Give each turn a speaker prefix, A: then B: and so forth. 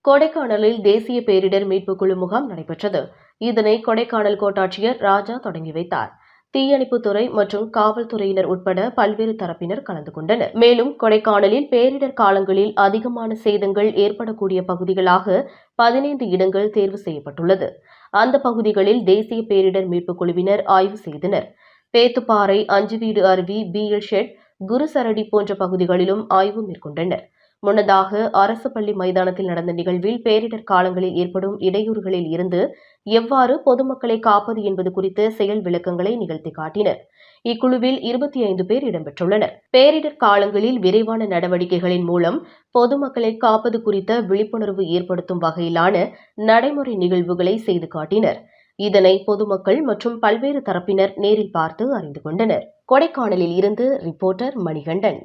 A: கொடைக்கானலில் தேசிய பேரிடர் மீட்புக் குழு முகாம் நடைபெற்றது. இதனை கொடைக்கானல் கோட்டாட்சியர் ராஜா தொடங்கி வைத்தார். தீயணைப்புத்துறை மற்றும் காவல்துறையினர் உட்பட பல்வேறு தரப்பினர் கலந்து கொண்டனர். மேலும் கொடைக்கானலில் பேரிடர் காலங்களில் அதிகமான சேதங்கள் ஏற்படக்கூடிய பகுதிகளாக 15 இடங்கள் தேர்வு செய்யப்பட்டுள்ளது. அந்த பகுதிகளில் தேசிய பேரிடர் மீட்புக் குழுவினர் ஆய்வு செய்தனர். பேத்துப்பாறை, அஞ்சுவீடு அருவி, பிஎல் ஷெட், குருசரடி போன்ற பகுதிகளிலும் ஆய்வு மேற்கொண்டனர். முன்னதாக அரசு பள்ளி மைதானத்தில் நடந்த நிகழ்வில் பேரிடர் காலங்களில் ஏற்படும் இடையூறுகளில் இருந்து எவ்வாறு பொதுமக்களை காப்பது என்பது குறித்த செயல் விளக்கங்களை நிகழ்த்தி காட்டினர். இக்குழுவில் 25 பேர் இடம்பெற்றுள்ளனர். பேரிடர் காலங்களில் விரைவான நடவடிக்கைகளின் மூலம் பொதுமக்களை காப்பது குறித்த விழிப்புணர்வு ஏற்படுத்தும் வகையிலான நடைமுறை நிகழ்வுகளை செய்து காட்டினர். இதனை பொதுமக்கள் மற்றும் பல்வேறு தரப்பினர் நேரில் பார்த்து அறிந்து கொண்டனர். கொடைக்கானலில் இருந்து ரிப்போர்ட்டர் மணிகண்டன்.